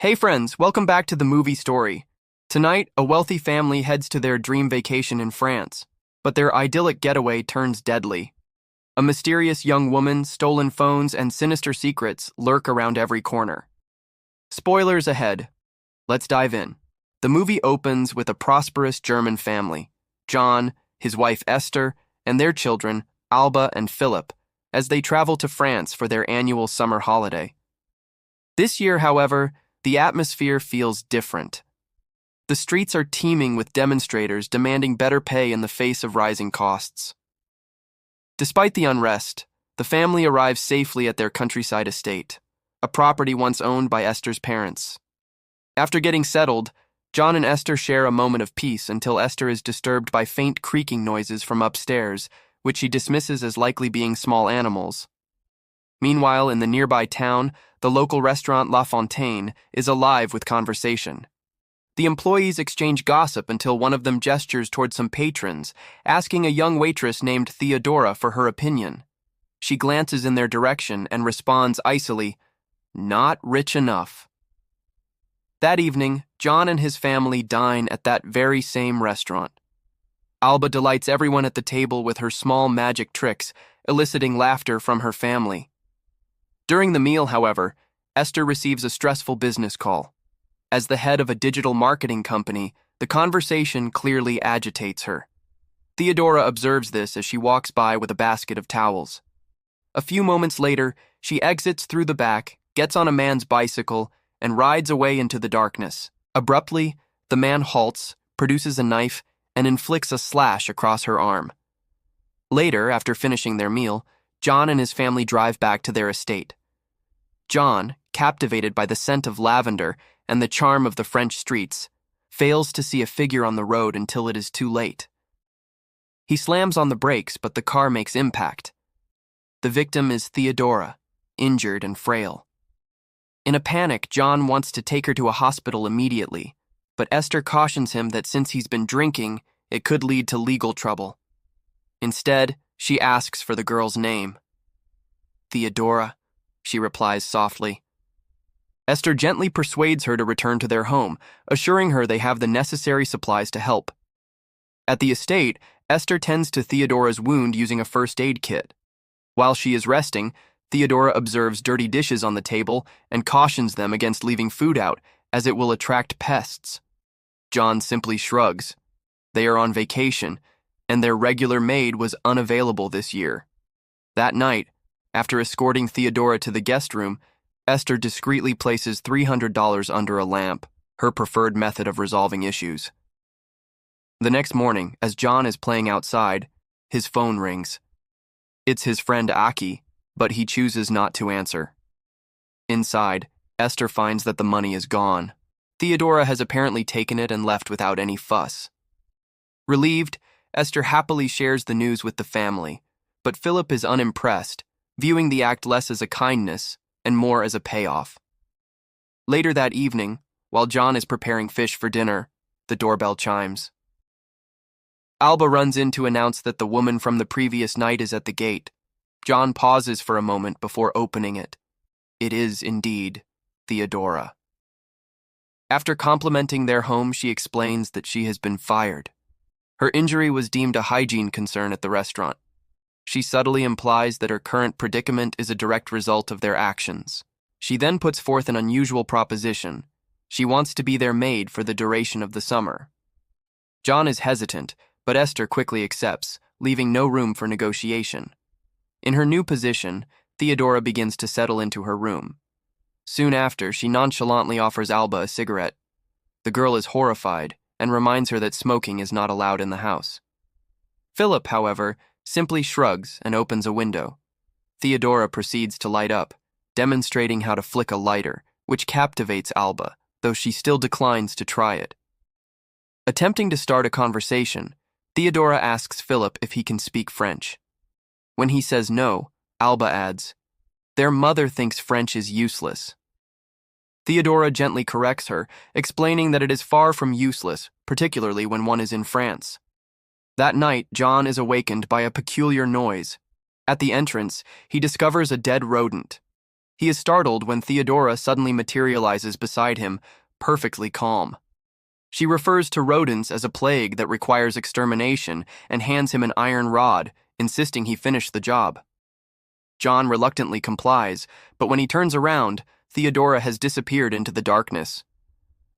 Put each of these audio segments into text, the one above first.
Hey friends, welcome back to the movie story. Tonight, a wealthy family heads to their dream vacation in France, but their idyllic getaway turns deadly. A mysterious young woman, stolen phones, and sinister secrets lurk around every corner. Spoilers ahead. Let's dive in. The movie opens with a prosperous German family, John, his wife Esther, and their children, Alba and Philip, as they travel to France for their annual summer holiday. This year, however, the atmosphere feels different. The streets are teeming with demonstrators demanding better pay in the face of rising costs. Despite the unrest, the family arrives safely at their countryside estate, a property once owned by Esther's parents. After getting settled, John and Esther share a moment of peace until Esther is disturbed by faint creaking noises from upstairs, which she dismisses as likely being small animals. Meanwhile, in the nearby town, the local restaurant La Fontaine is alive with conversation. The employees exchange gossip until one of them gestures toward some patrons, asking a young waitress named Theodora for her opinion. She glances in their direction and responds icily, "Not rich enough." That evening, John and his family dine at that very same restaurant. Alba delights everyone at the table with her small magic tricks, eliciting laughter from her family. During the meal, however, Esther receives a stressful business call. As the head of a digital marketing company, the conversation clearly agitates her. Theodora observes this as she walks by with a basket of towels. A few moments later, she exits through the back, gets on a man's bicycle, and rides away into the darkness. Abruptly, the man halts, produces a knife, and inflicts a slash across her arm. Later, after finishing their meal, John and his family drive back to their estate. John, captivated by the scent of lavender and the charm of the French streets, fails to see a figure on the road until it is too late. He slams on the brakes, but the car makes impact. The victim is Theodora, injured and frail. In a panic, John wants to take her to a hospital immediately, but Esther cautions him that since he's been drinking, it could lead to legal trouble. Instead, she asks for the girl's name. "Theodora," she replies softly. Esther gently persuades her to return to their home, assuring her they have the necessary supplies to help. At the estate, Esther tends to Theodora's wound using a first aid kit. While she is resting, Theodora observes dirty dishes on the table and cautions them against leaving food out, as it will attract pests. John simply shrugs. They are on vacation, and their regular maid was unavailable this year. That night, after escorting Theodora to the guest room, Esther discreetly places $300 under a lamp, her preferred method of resolving issues. The next morning, as John is playing outside, his phone rings. It's his friend Aki, but he chooses not to answer. Inside, Esther finds that the money is gone. Theodora has apparently taken it and left without any fuss. Relieved, Esther happily shares the news with the family, but Philip is unimpressed, viewing the act less as a kindness and more as a payoff. Later that evening, while John is preparing fish for dinner, the doorbell chimes. Alba runs in to announce that the woman from the previous night is at the gate. John pauses for a moment before opening it. It is, indeed, Theodora. After complimenting their home, she explains that she has been fired. Her injury was deemed a hygiene concern at the restaurant. She subtly implies that her current predicament is a direct result of their actions. She then puts forth an unusual proposition. She wants to be their maid for the duration of the summer. John is hesitant, but Esther quickly accepts, leaving no room for negotiation. In her new position, Theodora begins to settle into her room. Soon after, she nonchalantly offers Alba a cigarette. The girl is horrified and reminds her that smoking is not allowed in the house. Philip, however, simply shrugs and opens a window. Theodora proceeds to light up, demonstrating how to flick a lighter, which captivates Alba, though she still declines to try it. Attempting to start a conversation, Theodora asks Philip if he can speak French. When he says no, Alba adds, "Their mother thinks French is useless." Theodora gently corrects her, explaining that it is far from useless, particularly when one is in France. That night, John is awakened by a peculiar noise. At the entrance, he discovers a dead rodent. He is startled when Theodora suddenly materializes beside him, perfectly calm. She refers to rodents as a plague that requires extermination and hands him an iron rod, insisting he finish the job. John reluctantly complies, but when he turns around, Theodora has disappeared into the darkness.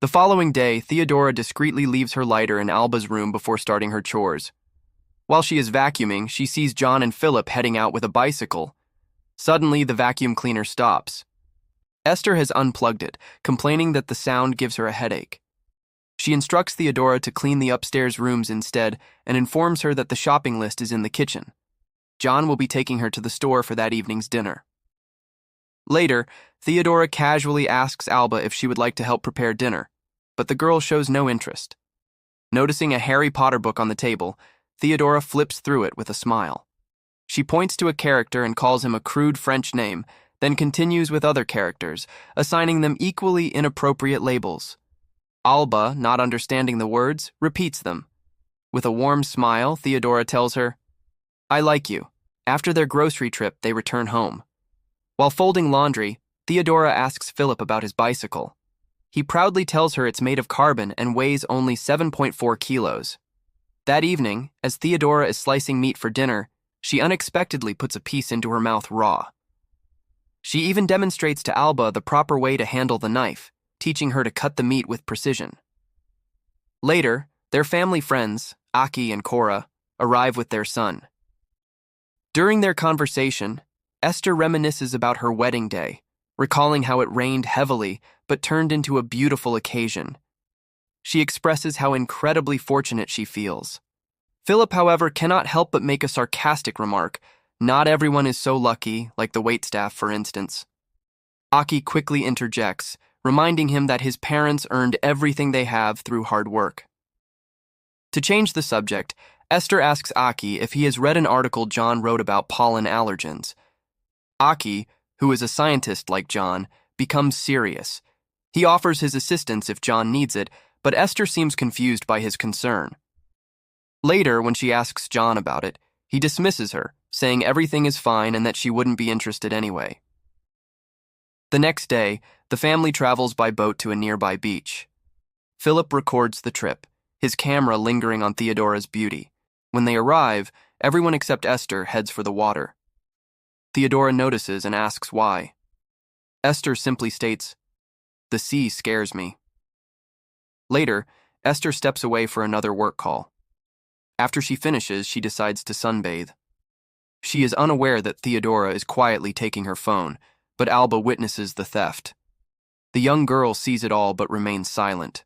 The following day, Theodora discreetly leaves her lighter in Alba's room before starting her chores. While she is vacuuming, she sees John and Philip heading out with a bicycle. Suddenly, the vacuum cleaner stops. Esther has unplugged it, complaining that the sound gives her a headache. She instructs Theodora to clean the upstairs rooms instead and informs her that the shopping list is in the kitchen. John will be taking her to the store for that evening's dinner. Later, Theodora casually asks Alba if she would like to help prepare dinner, but the girl shows no interest. Noticing a Harry Potter book on the table, Theodora flips through it with a smile. She points to a character and calls him a crude French name, then continues with other characters, assigning them equally inappropriate labels. Alba, not understanding the words, repeats them. With a warm smile, Theodora tells her, "I like you." After their grocery trip, they return home. While folding laundry, Theodora asks Philip about his bicycle. He proudly tells her it's made of carbon and weighs only 7.4 kilos. That evening, as Theodora is slicing meat for dinner, she unexpectedly puts a piece into her mouth raw. She even demonstrates to Alba the proper way to handle the knife, teaching her to cut the meat with precision. Later, their family friends, Aki and Cora, arrive with their son. During their conversation, Esther reminisces about her wedding day, recalling how it rained heavily but turned into a beautiful occasion. She expresses how incredibly fortunate she feels. Philip, however, cannot help but make a sarcastic remark. Not everyone is so lucky, like the waitstaff, for instance. Aki quickly interjects, reminding him that his parents earned everything they have through hard work. To change the subject, Esther asks Aki if he has read an article John wrote about pollen allergens. Aki, who is a scientist like John, becomes serious. He offers his assistance if John needs it, but Esther seems confused by his concern. Later, when she asks John about it, he dismisses her, saying everything is fine and that she wouldn't be interested anyway. The next day, the family travels by boat to a nearby beach. Philip records the trip, his camera lingering on Theodora's beauty. When they arrive, everyone except Esther heads for the water. Theodora notices and asks why. Esther simply states, "The sea scares me." Later, Esther steps away for another work call. After she finishes, she decides to sunbathe. She is unaware that Theodora is quietly taking her phone, but Alba witnesses the theft. The young girl sees it all but remains silent.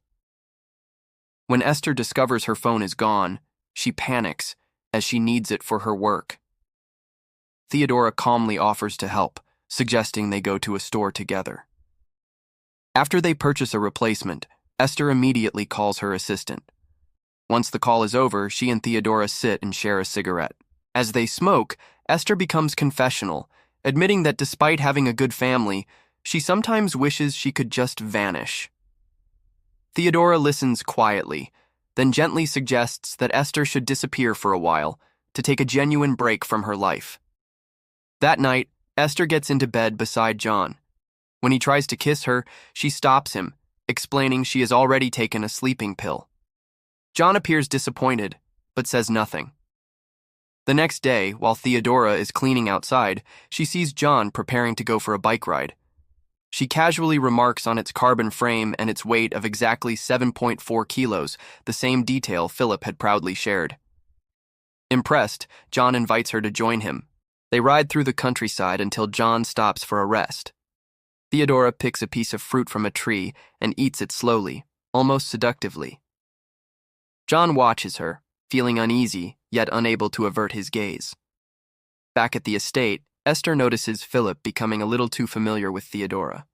When Esther discovers her phone is gone, she panics as she needs it for her work. Theodora calmly offers to help, suggesting they go to a store together. After they purchase a replacement, Esther immediately calls her assistant. Once the call is over, she and Theodora sit and share a cigarette. As they smoke, Esther becomes confessional, admitting that despite having a good family, she sometimes wishes she could just vanish. Theodora listens quietly, then gently suggests that Esther should disappear for a while to take a genuine break from her life. That night, Esther gets into bed beside John. When he tries to kiss her, she stops him, explaining she has already taken a sleeping pill. John appears disappointed, but says nothing. The next day, while Theodora is cleaning outside, she sees John preparing to go for a bike ride. She casually remarks on its carbon frame and its weight of exactly 7.4 kilos, the same detail Philip had proudly shared. Impressed, John invites her to join him. They ride through the countryside until John stops for a rest. Theodora picks a piece of fruit from a tree and eats it slowly, almost seductively. John watches her, feeling uneasy, yet unable to avert his gaze. Back at the estate, Esther notices Philip becoming a little too familiar with Theodora.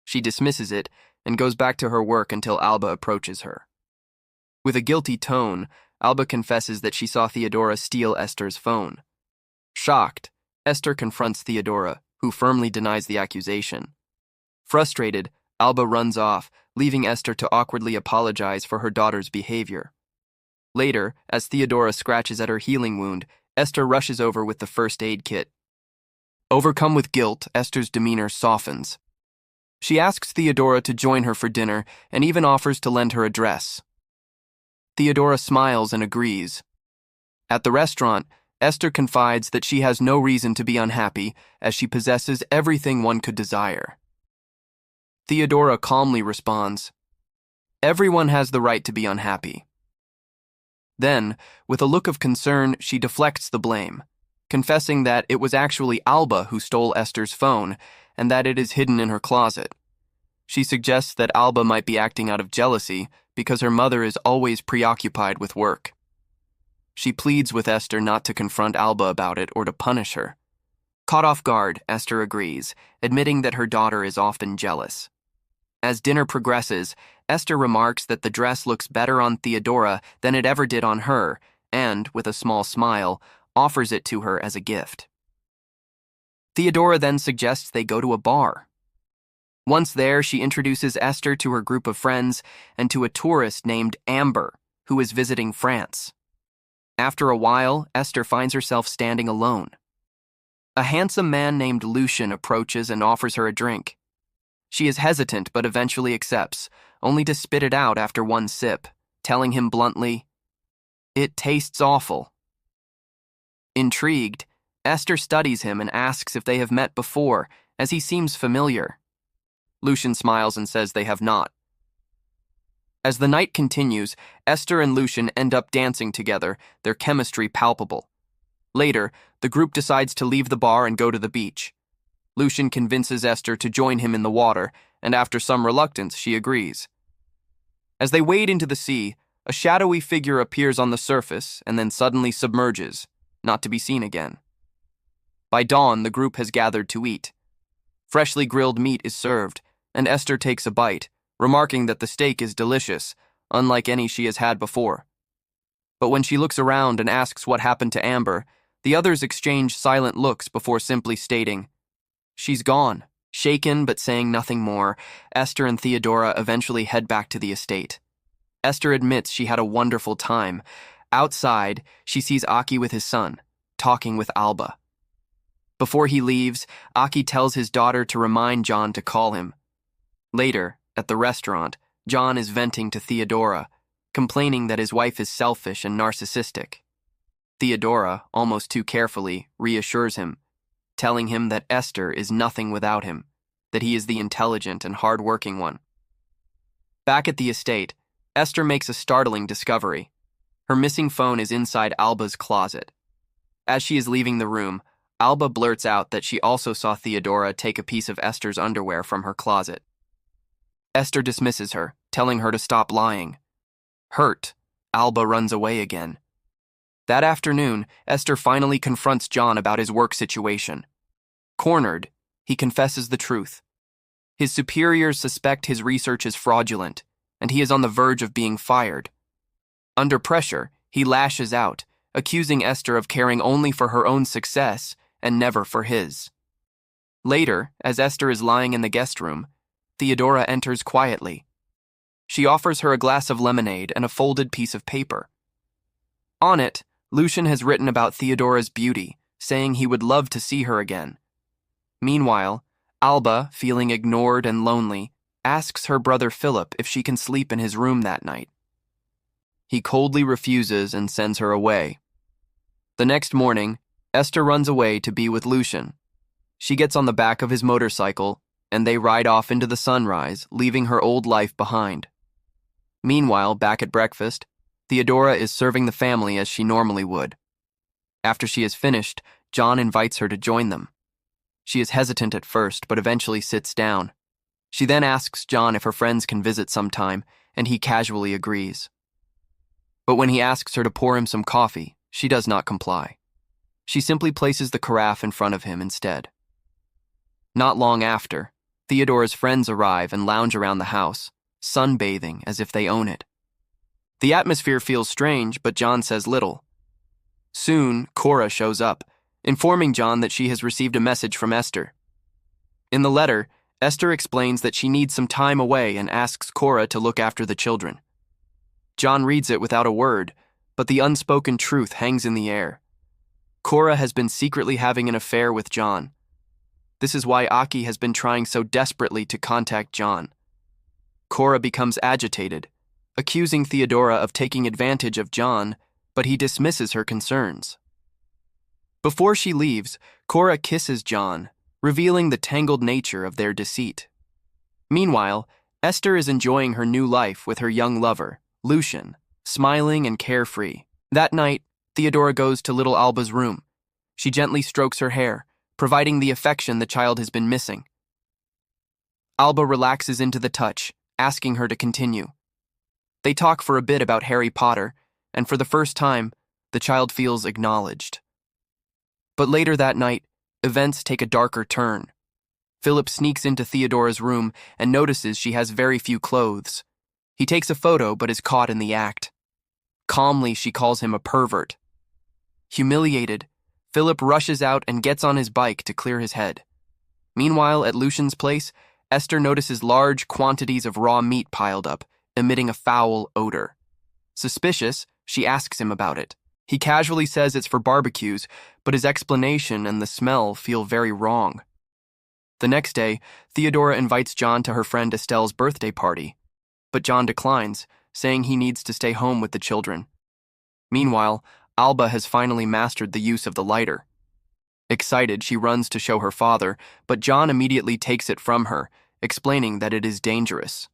She dismisses it and goes back to her work until Alba approaches her. With a guilty tone, Alba confesses that she saw Theodora steal Esther's phone. Shocked, Esther confronts Theodora, who firmly denies the accusation. Frustrated, Alba runs off, leaving Esther to awkwardly apologize for her daughter's behavior. Later, as Theodora scratches at her healing wound, Esther rushes over with the first aid kit. Overcome with guilt, Esther's demeanor softens. She asks Theodora to join her for dinner and even offers to lend her a dress. Theodora smiles and agrees. At the restaurant, Esther confides that she has no reason to be unhappy as she possesses everything one could desire. Theodora calmly responds, "Everyone has the right to be unhappy." Then, with a look of concern, she deflects the blame, confessing that it was actually Alba who stole Esther's phone and that it is hidden in her closet. She suggests that Alba might be acting out of jealousy because her mother is always preoccupied with work. She pleads with Esther not to confront Alba about it or to punish her. Caught off guard, Esther agrees, admitting that her daughter is often jealous. As dinner progresses, Esther remarks that the dress looks better on Theodora than it ever did on her, and, with a small smile, offers it to her as a gift. Theodora then suggests they go to a bar. Once there, she introduces Esther to her group of friends and to a tourist named Amber, who is visiting France. After a while, Esther finds herself standing alone. A handsome man named Lucian approaches and offers her a drink. She is hesitant but eventually accepts, only to spit it out after one sip, telling him bluntly, "It tastes awful." Intrigued, Esther studies him and asks if they have met before, as he seems familiar. Lucian smiles and says they have not. As the night continues, Esther and Lucian end up dancing together, their chemistry palpable. Later, the group decides to leave the bar and go to the beach. Lucian convinces Esther to join him in the water, and after some reluctance, she agrees. As they wade into the sea, a shadowy figure appears on the surface and then suddenly submerges, not to be seen again. By dawn, the group has gathered to eat. Freshly grilled meat is served, and Esther takes a bite, remarking that the steak is delicious, unlike any she has had before. But when she looks around and asks what happened to Amber, the others exchange silent looks before simply stating, "She's gone." Shaken but saying nothing more, Esther and Theodora eventually head back to the estate. Esther admits she had a wonderful time. Outside, she sees Aki with his son, talking with Alba. Before he leaves, Aki tells his daughter to remind John to call him. Later, at the restaurant, John is venting to Theodora, complaining that his wife is selfish and narcissistic. Theodora, almost too carefully, reassures him, telling him that Esther is nothing without him, that he is the intelligent and hard-working one. Back at the estate, Esther makes a startling discovery. Her missing phone is inside Alba's closet. As she is leaving the room, Alba blurts out that she also saw Theodora take a piece of Esther's underwear from her closet. Esther dismisses her, telling her to stop lying. Hurt, Alba runs away again. That afternoon, Esther finally confronts John about his work situation. Cornered, he confesses the truth. His superiors suspect his research is fraudulent, and he is on the verge of being fired. Under pressure, he lashes out, accusing Esther of caring only for her own success and never for his. Later, as Esther is lying in the guest room, Theodora enters quietly. She offers her a glass of lemonade and a folded piece of paper. On it, Lucian has written about Theodora's beauty, saying he would love to see her again. Meanwhile, Alba, feeling ignored and lonely, asks her brother Philip if she can sleep in his room that night. He coldly refuses and sends her away. The next morning, Esther runs away to be with Lucian. She gets on the back of his motorcycle, and they ride off into the sunrise, leaving her old life behind. Meanwhile, back at breakfast, Theodora is serving the family as she normally would. After she is finished, John invites her to join them. She is hesitant at first, but eventually sits down. She then asks John if her friends can visit sometime, and he casually agrees. But when he asks her to pour him some coffee, she does not comply. She simply places the carafe in front of him instead. Not long after, Theodora's friends arrive and lounge around the house, sunbathing as if they own it. The atmosphere feels strange, but John says little. Soon, Cora shows up, informing John that she has received a message from Esther. In the letter, Esther explains that she needs some time away and asks Cora to look after the children. John reads it without a word, but the unspoken truth hangs in the air. Cora has been secretly having an affair with John, This is why Aki has been trying so desperately to contact John. Cora becomes agitated, accusing Theodora of taking advantage of John, but he dismisses her concerns. Before she leaves, Cora kisses John, revealing the tangled nature of their deceit. Meanwhile, Esther is enjoying her new life with her young lover, Lucian, smiling and carefree. That night, Theodora goes to little Alba's room. She gently strokes her hair, providing the affection the child has been missing. Alba relaxes into the touch, asking her to continue. They talk for a bit about Harry Potter, and for the first time, the child feels acknowledged. But later that night, events take a darker turn. Philip sneaks into Theodora's room and notices she has very few clothes. He takes a photo but is caught in the act. Calmly, she calls him a pervert. Humiliated, Philip rushes out and gets on his bike to clear his head. Meanwhile, at Lucian's place, Esther notices large quantities of raw meat piled up, emitting a foul odor. Suspicious, she asks him about it. He casually says it's for barbecues, but his explanation and the smell feel very wrong. The next day, Theodora invites John to her friend Estelle's birthday party, but John declines, saying he needs to stay home with the children. Meanwhile, Alba has finally mastered the use of the lighter. Excited, she runs to show her father, but John immediately takes it from her, explaining that it is dangerous.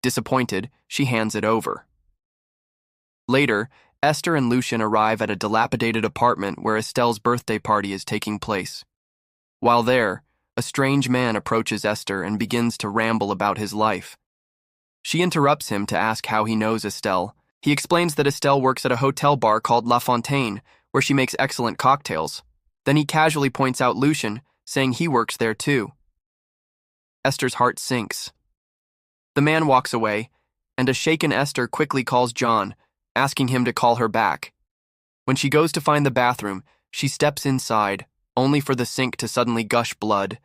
Disappointed, she hands it over. Later, Esther and Lucian arrive at a dilapidated apartment where Estelle's birthday party is taking place. While there, a strange man approaches Esther and begins to ramble about his life. She interrupts him to ask how he knows Estelle. He explains that Estelle works at a hotel bar called La Fontaine, where she makes excellent cocktails. Then he casually points out Lucian, saying he works there too. Esther's heart sinks. The man walks away, and a shaken Esther quickly calls John, asking him to call her back. When she goes to find the bathroom, she steps inside, only for the sink to suddenly gush blood.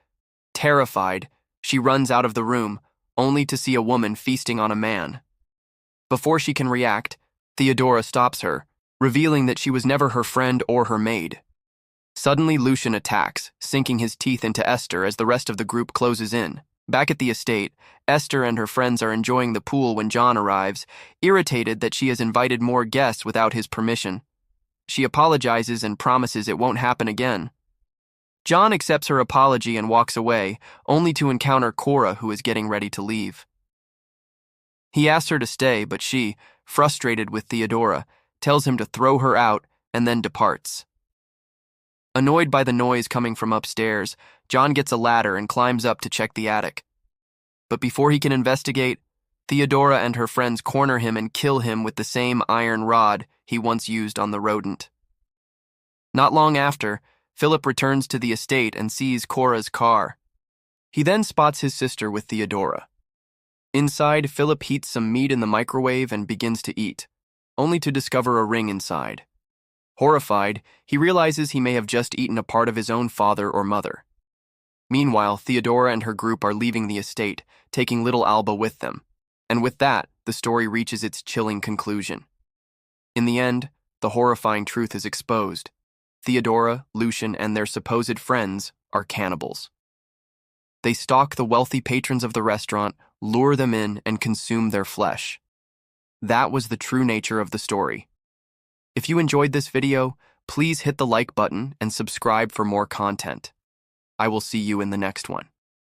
Terrified, she runs out of the room, only to see a woman feasting on a man. Before she can react, Theodora stops her, revealing that she was never her friend or her maid. Suddenly, Lucian attacks, sinking his teeth into Esther as the rest of the group closes in. Back at the estate, Esther and her friends are enjoying the pool when John arrives, irritated that she has invited more guests without his permission. She apologizes and promises it won't happen again. John accepts her apology and walks away, only to encounter Cora, who is getting ready to leave. He asks her to stay, but she, frustrated with Theodora, tells him to throw her out and then departs. Annoyed by the noise coming from upstairs, John gets a ladder and climbs up to check the attic. But before he can investigate, Theodora and her friends corner him and kill him with the same iron rod he once used on the rodent. Not long after, Philip returns to the estate and sees Cora's car. He then spots his sister with Theodora. Inside, Philip heats some meat in the microwave and begins to eat, only to discover a ring inside. Horrified, he realizes he may have just eaten a part of his own father or mother. Meanwhile, Theodora and her group are leaving the estate, taking little Alba with them. And with that, the story reaches its chilling conclusion. In the end, the horrifying truth is exposed. Theodora, Lucian, and their supposed friends are cannibals. They stalk the wealthy patrons of the restaurant, lure them in, and consume their flesh. That was the true nature of the story. If you enjoyed this video, please hit the like button and subscribe for more content. I will see you in the next one.